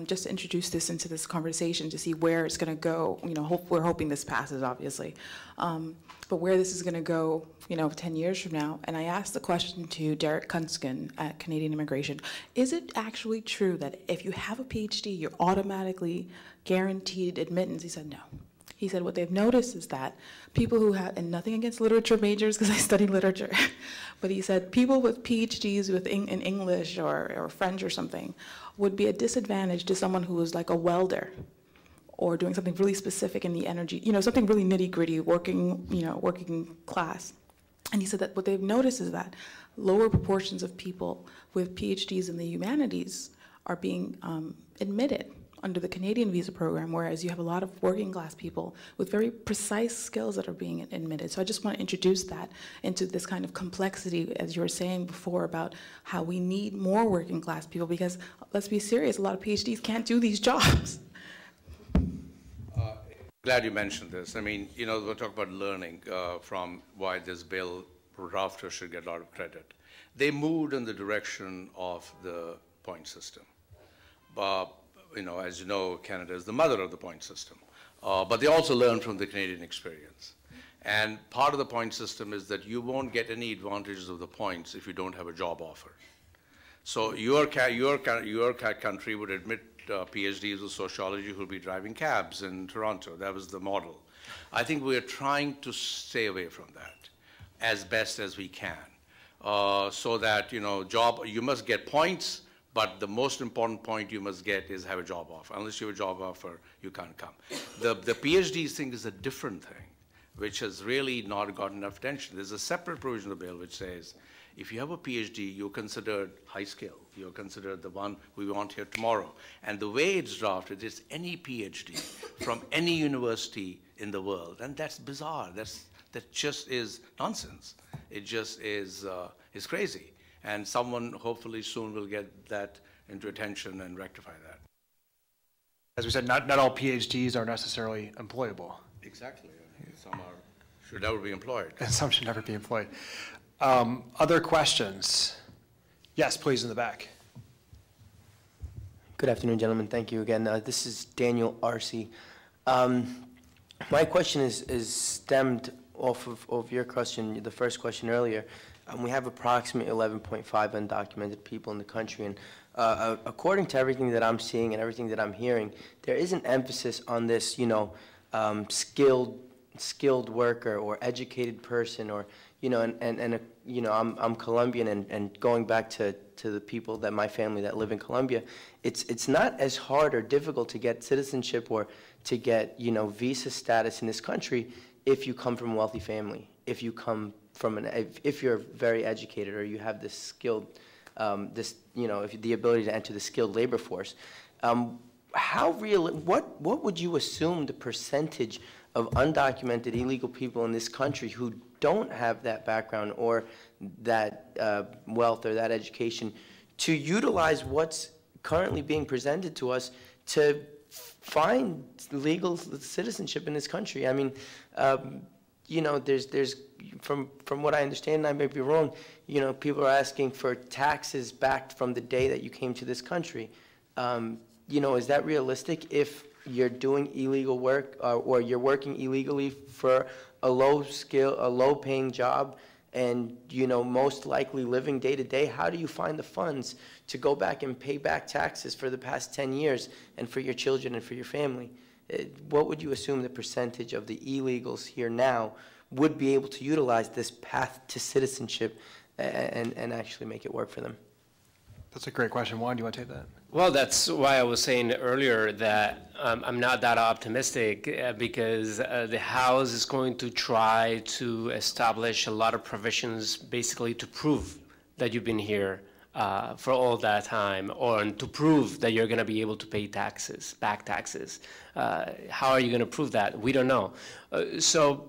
Speaker 6: just to introduce this into this conversation to see where it's going to go. You know, we're hoping this passes, obviously. But where this is going to go, you know, 10 years from now. And I asked the question to Derek Kunskin at Canadian Immigration, is it actually true that if you have a PhD, you're automatically guaranteed admittance? He said no. He said what they've noticed is that people who have, and nothing against literature majors because I study literature, but he said people with PhDs in English or French or something would be a disadvantage to someone who was like a welder, or doing something really specific in the energy, you know, something really nitty-gritty, working class. And he said that what they've noticed is that lower proportions of people with PhDs in the humanities are being admitted under the Canadian visa program, whereas you have a lot of working class people with very precise skills that are being admitted. So I just want to introduce that into this kind of complexity, as you were saying before, about how we need more working class people, because let's be serious, a lot of PhDs can't do these jobs.
Speaker 2: Glad you mentioned this. I mean, you know, we'll talk about learning from why this bill drafters should get a lot of credit. They moved in the direction of the point system. You know, as you know, Canada is the mother of the point system. But they also learned from the Canadian experience. And part of the point system is that you won't get any advantages of the points if you don't have a job offer. So your country would admit PhDs of sociology who will be driving cabs in Toronto. That was the model. I think we are trying to stay away from that as best as we can, so that, you know, you must get points, but the most important point you must get is have a job offer. Unless you have a job offer, you can't come. The PhDs thing is a different thing, which has really not gotten enough attention. There's a separate provision of the bill which says, if you have a PhD, you're considered high skill. You're considered the one we want here tomorrow. And the way it's drafted is any PhD from any university in the world. And that's bizarre. That just is nonsense. It just is crazy. And someone hopefully soon will get that into attention and rectify that.
Speaker 1: As we said, not all PhDs are necessarily employable.
Speaker 2: Exactly. Some should never be employed.
Speaker 1: And some should never be employed. Other questions? Yes, please, in the back.
Speaker 7: Good afternoon, gentlemen. Thank you again. This is Daniel Arce. My question is stemmed off of your question, the first question earlier. We have approximately 11.5 undocumented people in the country, and according to everything that I'm seeing and everything that I'm hearing, there is an emphasis on this, you know, skilled worker or educated person, or, you know, you know, I'm Colombian, and going back to the people that my family that live in Colombia, it's not as hard or difficult to get citizenship or to get, you know, visa status in this country if you come from a wealthy family, if you come from if you're very educated or you have this skilled this, if the ability to enter the skilled labor force. What would you assume the percentage of undocumented illegal people in this country who don't have that background or that wealth or that education to utilize what's currently being presented to us to find legal citizenship in this country? I mean, there's from what I understand, and I may be wrong, people are asking for taxes back from the day that you came to this country. Is that realistic if you're doing illegal work or you're working illegally for a low-paying job and, most likely living day to day? How do you find the funds to go back and pay back taxes for the past 10 years and for your children and for your family? What would you assume the percentage of the illegals here now would be able to utilize this path to citizenship and actually make it work for them?
Speaker 1: That's a great question. Juan, do you want to take that?
Speaker 3: Well, that's why I was saying earlier that I'm not that optimistic because the House is going to try to establish a lot of provisions basically to prove that you've been here for all that time, or to prove that you're going to be able to pay taxes, back taxes. How are you going to prove that? We don't know. So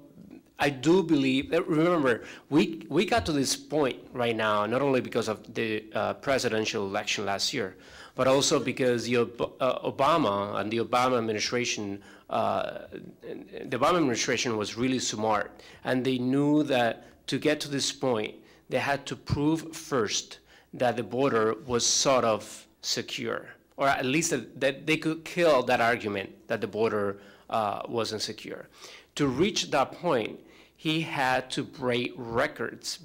Speaker 3: I do believe that, remember, we got to this point right now, not only because of the presidential election last year, but also because Obama and the Obama administration was really smart, and they knew that to get to this point, they had to prove first that the border was sort of secure, or at least that they could kill that argument that the border wasn't secure. To reach that point, he had to break records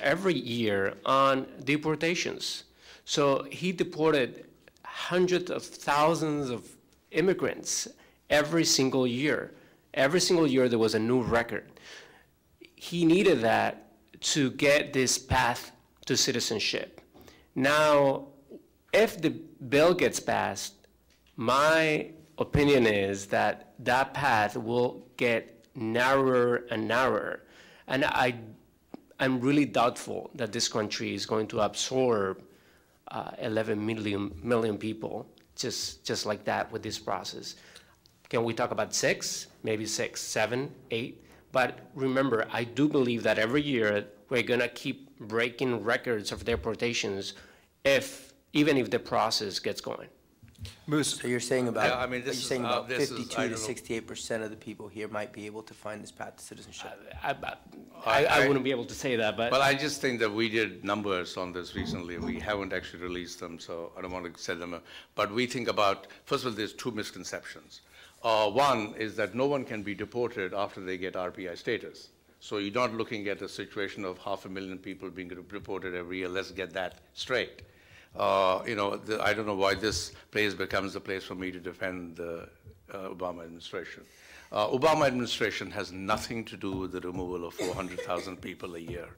Speaker 3: every year on deportations. So he deported hundreds of thousands of immigrants every single year. Every single year there was a new record. He needed that to get this path to citizenship. Now, if the bill gets passed, my opinion is that that path will get narrower and narrower. And I'm really doubtful that this country is going to absorb 11 million people just like that with this process. Can we talk about 6, maybe 6, 7, 8? But remember, I do believe that every year we're going to keep breaking records of deportations even if the process gets going.
Speaker 1: Moose.
Speaker 7: So you're saying about,
Speaker 2: Yeah, I mean, this
Speaker 7: you're saying
Speaker 2: is,
Speaker 7: about
Speaker 2: this
Speaker 7: 52
Speaker 2: is, I
Speaker 7: to
Speaker 2: don't know.
Speaker 7: 68% of the people here might be able to find this path to citizenship.
Speaker 3: I wouldn't be able to say that, but
Speaker 2: Well, I just think that we did numbers on this recently. We haven't actually released them, so I don't want to set them up. But we think about, first of all, there's 2 misconceptions. One is that no one can be deported after they get RPI status. So you're not looking at a situation of 500,000 people being deported every year. Let's get that straight. I don't know why this place becomes the place for me to defend the Obama administration. Obama administration has nothing to do with the removal of 400,000 people a year.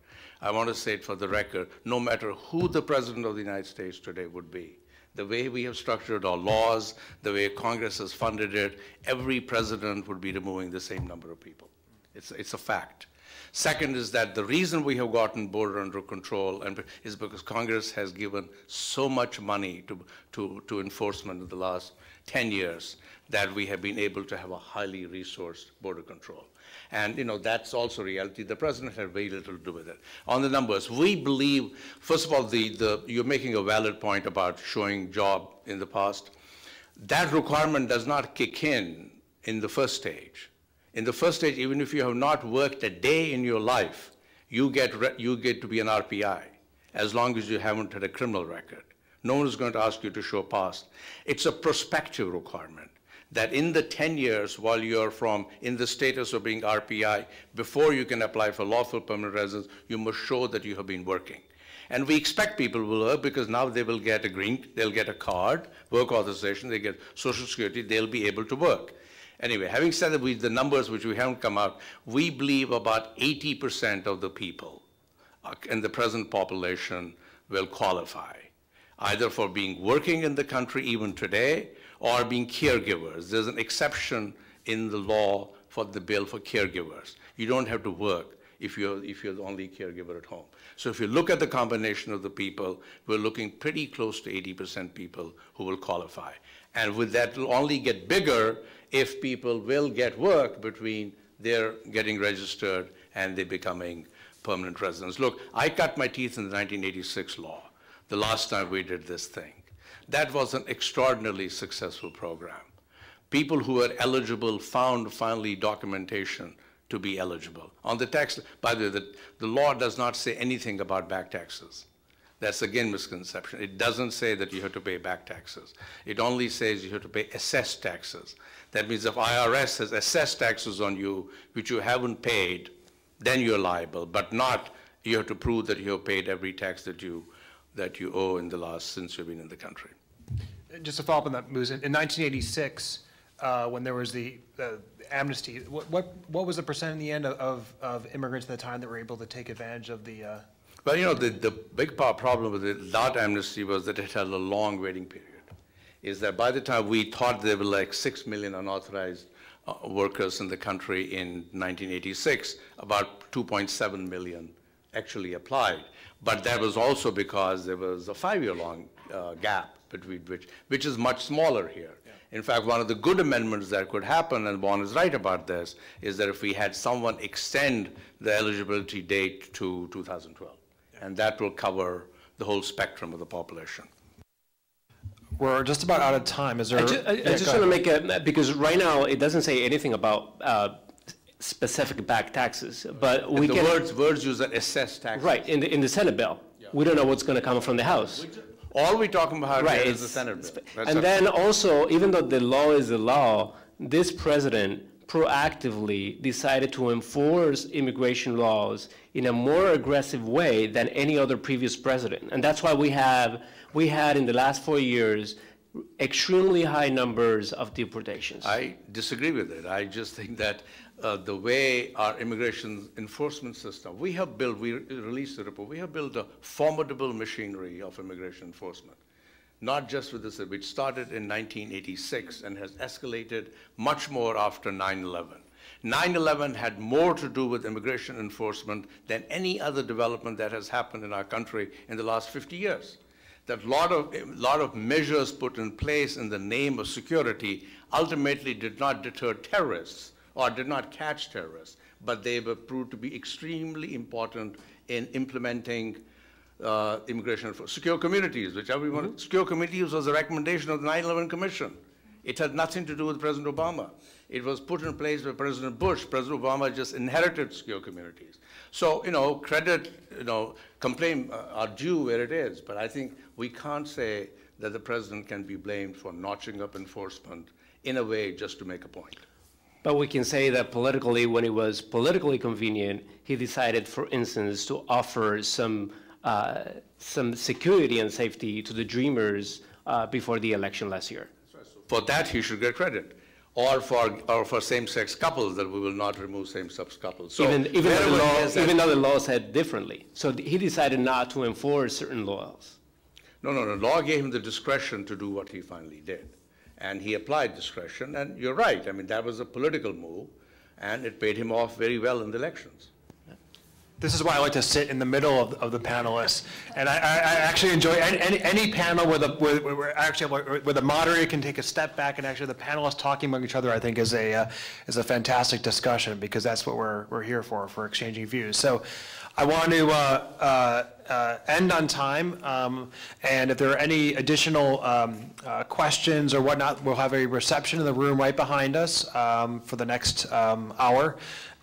Speaker 2: I want to say it for the record, no matter who the President of the United States today would be, the way we have structured our laws, the way Congress has funded it, every president would be removing the same number of people. It's a fact. Second is that the reason we have gotten border under control is because Congress has given so much money to enforcement in the last 10 years that we have been able to have a highly resourced border control. And that's also reality. The president had very little to do with it. On the numbers, we believe, first of all, you're making a valid point about showing job in the past. That requirement does not kick in the first stage. In the first stage, even if you have not worked a day in your life, you get to be an RPI, as long as you haven't had a criminal record. No one is going to ask you to show past. It's a prospective requirement that in the 10 years while you're in the status of being RPI, before you can apply for lawful permanent residence, you must show that you have been working. And we expect people will work because now they will get they'll get a card, work authorization, they get Social Security, they'll be able to work. Anyway, having said that, the numbers which we haven't come out, we believe about 80% of the people in the present population will qualify, either for being working in the country even today or being caregivers. There's an exception in the law for the bill for caregivers. You don't have to work. if you're the only caregiver at home. So if you look at the combination of the people, we're looking pretty close to 80% people who will qualify. And with that, it'll only get bigger if people will get work between their getting registered and they becoming permanent residents. Look, I cut my teeth in the 1986 law, the last time we did this thing. That was an extraordinarily successful program. People who were eligible found finally documentation to be eligible. On the tax, by the way, the law does not say anything about back taxes. That's again misconception. It doesn't say that you have to pay back taxes. It only says you have to pay assessed taxes. That means if IRS has assessed taxes on you which you haven't paid, then you're liable, but not you have to prove that you have paid every tax that you owe in the last, since you've been in the country.
Speaker 1: Just to follow up on that, Moose, in 1986, when there was the amnesty, what was the percent in the end of immigrants at the time that were able to take advantage of the?
Speaker 2: Well, you know, the big problem with that amnesty was that it had a long waiting period. Is that by the time we thought there were like 6 million unauthorized workers in the country in 1986, about 2.7 million actually applied. But that was also because there was a 5-year-long gap between which is much smaller here. In fact, one of the good amendments that could happen, and Juan is right about this, is that if we had someone extend the eligibility date to 2012, and that will cover the whole spectrum of the population.
Speaker 1: We're just about out of time. Is there?
Speaker 3: I just want to make a, because right now it doesn't say anything about specific back taxes, but we can.
Speaker 2: The words use that assessed taxes.
Speaker 3: Right, in the Senate bill. Yeah. We don't know what's going to come from the House.
Speaker 2: All we're talking about
Speaker 3: right,
Speaker 2: is the Senate bill. That's
Speaker 3: and then also, even though the law is the law, this president proactively decided to enforce immigration laws in a more aggressive way than any other previous president. And that's why we had in the last 4 years extremely high numbers of deportations.
Speaker 2: I disagree with it. I just think that the way our immigration enforcement system, we released a report, we have built a formidable machinery of immigration enforcement. Not just with this, which started in 1986 and has escalated much more after 9/11. 9/11 had more to do with immigration enforcement than any other development that has happened in our country in the last 50 years. That lot of measures put in place in the name of security ultimately did not deter terrorists or did not catch terrorists, but they were proved to be extremely important in implementing immigration for secure communities, which everyone, secure communities was a recommendation of the 9/11 Commission. It had nothing to do with President Obama. It was put in place by President Bush. President Obama just inherited secure communities. So, you know, credit, you know, complaint are due where it is, but I think we can't say that the president can be blamed for notching up enforcement in a way just to make a point.
Speaker 3: But we can say that politically, when it was politically convenient, he decided, for instance, to offer some security and safety to the Dreamers before the election last year.
Speaker 2: For that, he should get credit. Or for same-sex couples, that we will not remove same-sex couples. So
Speaker 3: even though the law said differently. So he decided not to enforce certain laws.
Speaker 2: No. The law gave him the discretion to do what he finally did. And he applied discretion, and you're right. I mean, that was a political move, and it paid him off very well in the elections.
Speaker 1: This is why I like to sit in the middle of the panelists, and I actually enjoy any panel where the moderator can take a step back and actually the panelists talking among each other. I think is a fantastic discussion, because that's what we're here for exchanging views. So I want to end on time, and if there are any additional questions or whatnot, we'll have a reception in the room right behind us for the next hour.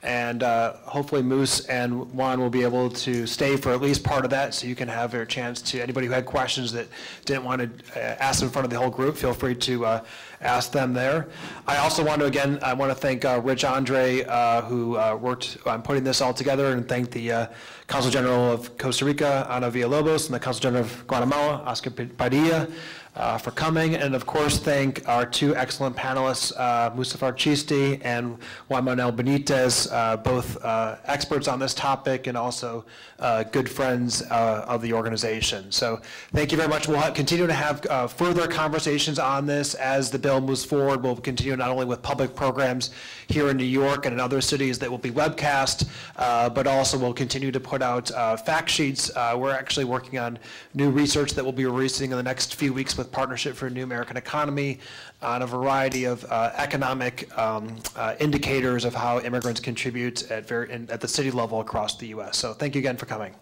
Speaker 1: And hopefully Moose and Juan will be able to stay for at least part of that, so you can have a chance to, anybody who had questions that didn't want to ask in front of the whole group, feel free to ask them there. I also want to, I want to thank Rich Andre, who worked on putting this all together, and thank the Consul General of Costa Rica, Ana Villalobos, and the Consul General of Guatemala, Oscar Padilla. for coming, and of course thank our two excellent panelists, Mustafar Chisti and Juan Manuel Benitez, both experts on this topic and also good friends of the organization. So thank you very much. We'll continue to have further conversations on this as the bill moves forward. We'll continue not only with public programs here in New York and in other cities that will be webcast, but also we'll continue to put out fact sheets. We're actually working on new research that we'll be releasing in the next few weeks with Partnership for a New American Economy on a variety of economic indicators of how immigrants contribute at the city level across the U.S. So thank you again for coming.